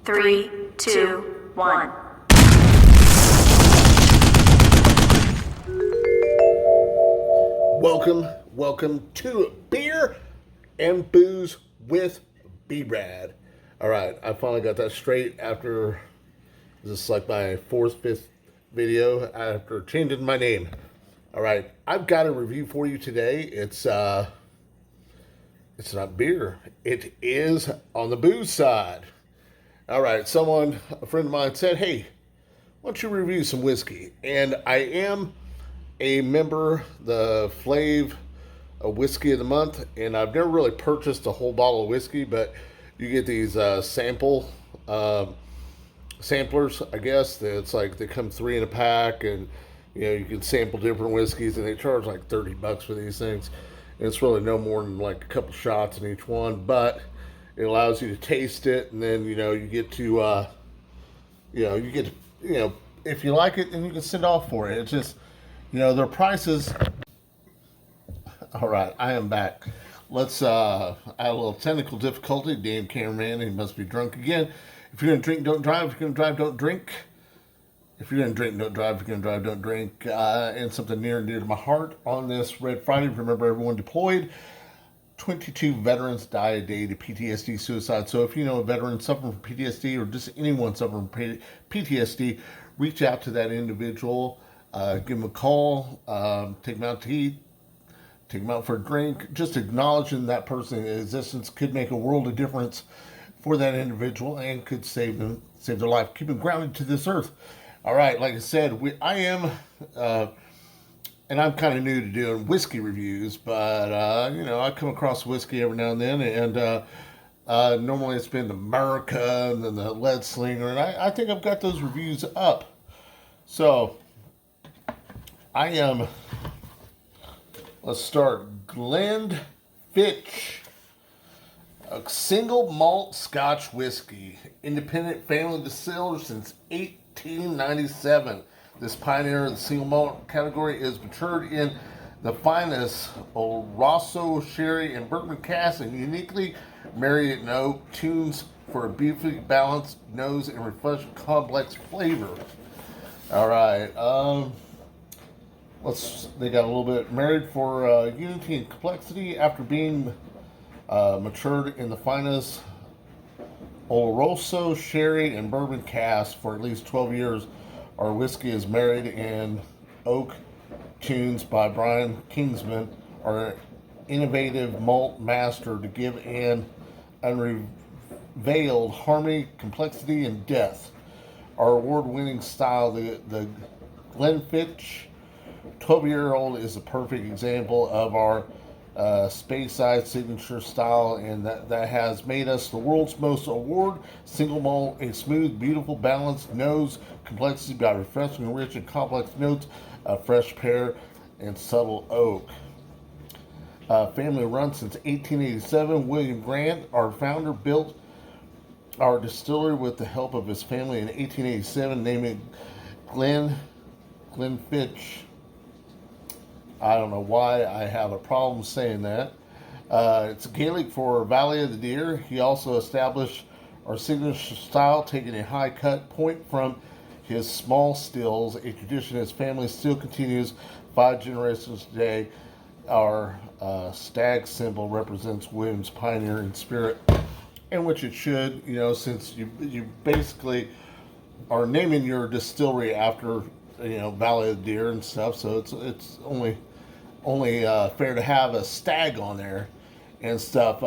3, 2, 1. Welcome to Beer and Booze with B-Rad. All right, I finally got that straight after this is like my fifth video after changing my name. All right, I've got a review for you today. It's not beer. It is on the booze side. All right, a friend of mine said, "Hey, why don't you review some whiskey?" And I am a member, the Flav Whiskey of the Month, and I've never really purchased a whole bottle of whiskey, but you get these samplers, I guess. It's like they come three in a pack, and you can sample different whiskeys, and they charge like $30 for these things. And it's really no more than like a couple shots in each one, but it allows you to taste it, and then you get to if you like it, then you can send off for it. It's just their prices. All right, I am back. Let's I had a little technical difficulty. Damn cameraman, he must be drunk again. If you're gonna drink, don't drive. If you're gonna drive, don't drink. If you're gonna drink, don't drive. If you're gonna drive, don't drink. And something near and dear to my heart on this Red Friday. Remember, everyone deployed. 22 veterans die a day to PTSD suicide. So if you know a veteran suffering from PTSD or just anyone suffering from PTSD, reach out to that individual. Give them a call. Take them out to eat. Take them out for a drink. Just acknowledging that person's existence could make a world of difference for that individual and could save their life. Keep them grounded to this earth. All right, like I said, I am, and I'm kind of new to doing whiskey reviews, but I come across whiskey every now and then, and normally it's been the America and then the Lead Slinger, and I think I've got those reviews up. So I am. Let's start. Glenfiddich, a single malt Scotch whiskey, independent family distiller since 1897. This pioneer of the single malt category is matured in the finest Oloroso sherry and bourbon cask and uniquely married in oak tunes for a beautifully balanced nose and refreshing complex flavor. All right. They got a little bit married for unity and complexity after being matured in the finest Oloroso sherry and bourbon cask for at least 12 years. Our whiskey is married in oak tunes by Brian Kingsman, our innovative malt master, to give an unveiled harmony, complexity, and depth. Our award-winning style, the Glenfiddich 12-year-old, is a perfect example of our Speyside signature style, and that has made us the world's most award single malt, a smooth, beautiful, balanced nose, complexity by refreshing, rich, and complex notes of fresh pear and subtle oak. Family run since 1887. William Grant, our founder, built our distillery with the help of his family in 1887, naming Glenfiddich. I don't know why I have a problem saying that. It's Gaelic for Valley of the Deer. He also established our signature style, taking a high cut point from his small stills, a tradition his family still continues 5 generations today. Our stag symbol represents William's pioneering spirit, and which it should, since you basically are naming your distillery after Valley of the Deer and stuff. So it's only fair to have a stag on there and stuff.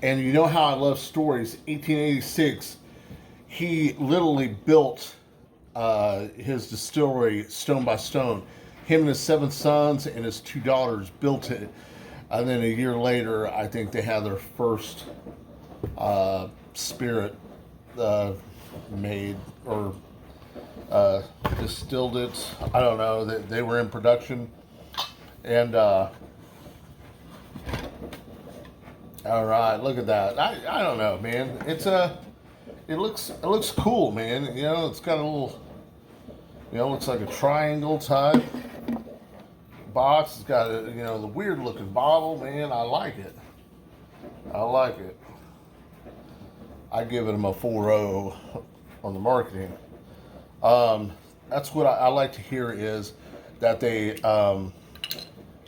And you know how I love stories. 1886, he literally built his distillery stone by stone. Him and his 7 sons and his 2 daughters built it. And then a year later, I think they had their first spirit made or distilled it. I don't know. They were in production, and all right, look at that. I don't know, man. It looks cool, man. It's got a little, looks like a triangle type box. It's got the weird looking bottle, man. I like it. I give them a 4.0 on the marketing. That's what I like to hear is that they,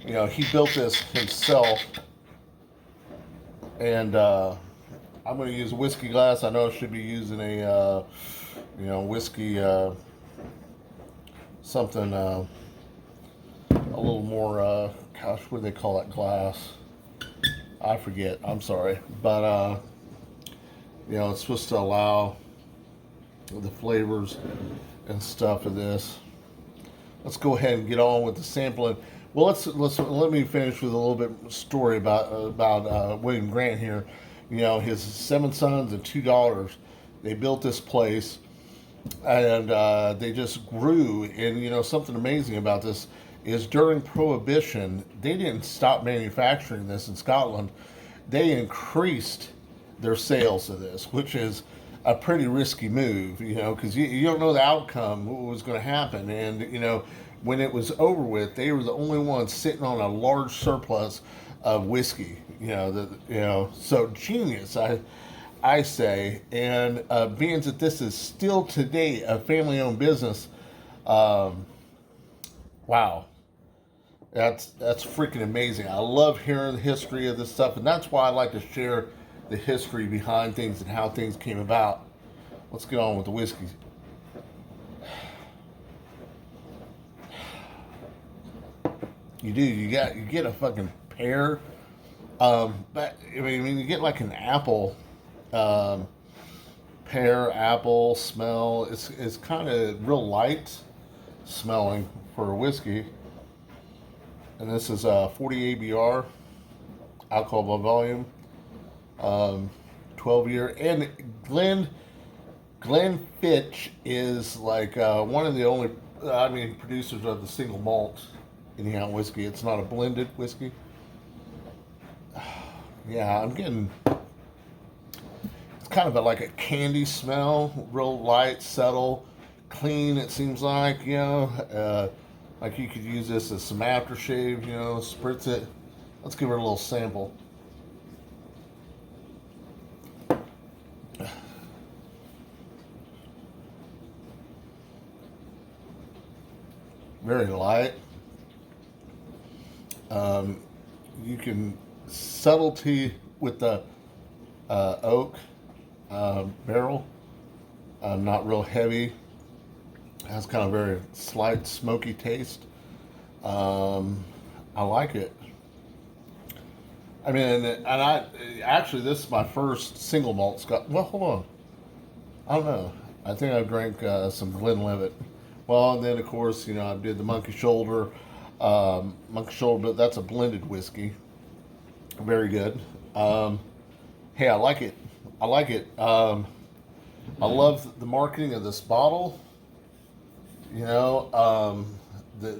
he built this himself, and I'm going to use a whiskey glass. I know I should be using a, whiskey, something a little more, what do they call that glass? I forget. I'm sorry. But, it's supposed to allow the flavors and stuff of this. Let's go ahead and get on with the sampling. Well, let me finish with a little bit story about William Grant here. His 7 sons and 2 daughters. They built this place, and they just grew. And something amazing about this is during Prohibition, they didn't stop manufacturing this in Scotland. They increased their sales of this, which is a pretty risky move, because you don't know the outcome, what was going to happen. And, when it was over with, they were the only ones sitting on a large surplus of whiskey, so genius, I say. And being that this is still today a family-owned business, wow, that's freaking amazing. I love hearing the history of this stuff, and that's why I like to share the history behind things and how things came about. Let's get on with the whiskey. You get a fucking pear, but you get like an apple, pear apple smell. It's kind of real light smelling for a whiskey, and this is 40 ABR, alcohol by volume. 12-year, and Glenfiddich is like one of the only producers of the single malt anyhow whiskey. It's not a blended whiskey. Yeah, I'm getting, it's kind of like a candy smell, real light, subtle, clean. It seems like like you could use this as some aftershave, spritz it. Let's give her a little sample. Very light. You can subtlety with the oak barrel. Not real heavy. Has kind of very slight smoky taste. I like it. And I actually, this is my first single malt Scotch. Well, hold on. I don't know. I think I drank some Glenlivet. Well, and then of course, I did the Monkey Shoulder, but that's a blended whiskey. Very good. Hey, I like it. I like it. I love the marketing of this bottle. The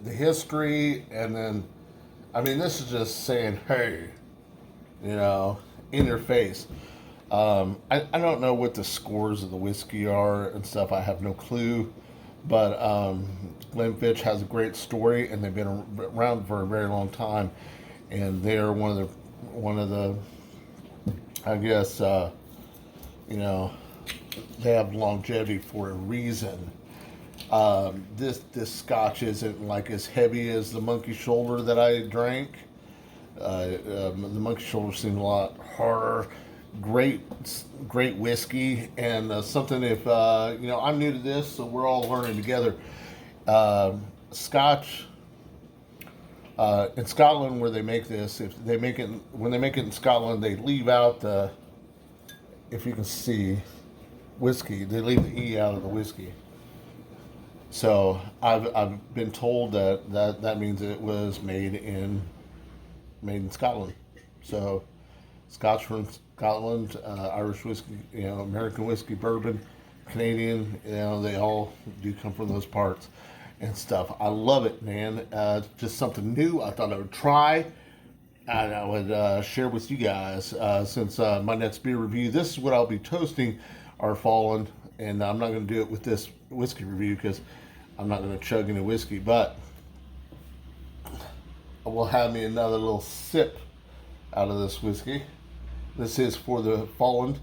history, and then, this is just saying, hey, in your face. I don't know what the scores of the whiskey are and stuff. I have no clue. But Glenfiddich has a great story, and they've been around for a very long time, and they're one of the I guess they have longevity for a reason. This Scotch isn't like as heavy as the Monkey Shoulder that I drank. The Monkey Shoulder seemed a lot harder. Great whiskey, and something if I'm new to this, so we're all learning together. Scotch in Scotland, where they make this, when they make it in Scotland, they leave out the, if you can see, whiskey. They leave the E out of the whiskey. So I've been told that means it was made in Scotland. So Scotch from Scotland, Irish whiskey, American whiskey, bourbon, Canadian, they all do come from those parts and stuff. I love it, man. Just something new. I thought I would try, and I would share with you guys since my next beer review. This is what I'll be toasting our Fallen, and I'm not going to do it with this whiskey review because I'm not going to chug any whiskey, but I will have me another little sip out of this whiskey. This is for the Fallen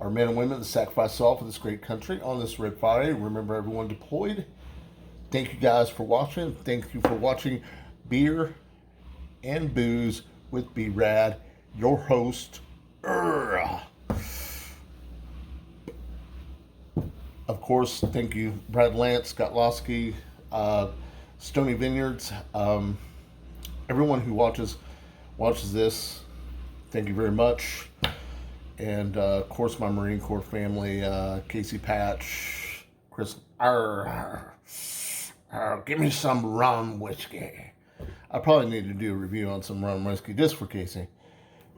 our men and women that sacrifice all for this great country on this Red Friday. Remember everyone deployed. Thank you guys for watching. Thank you for watching Beer and Booze with B-Rad, your host. Of course, thank you, Brad Lance, Scott Losky, Stony Vineyards, everyone who watches this. Thank you very much. And of course, my Marine Corps family, Casey Patch, Chris. Give me some rum whiskey. I probably need to do a review on some rum whiskey just for Casey.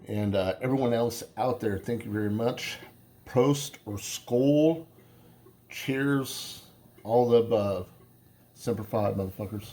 And everyone else out there, thank you very much. Prost or Skol. Cheers. All the above. Semper Fi, motherfuckers.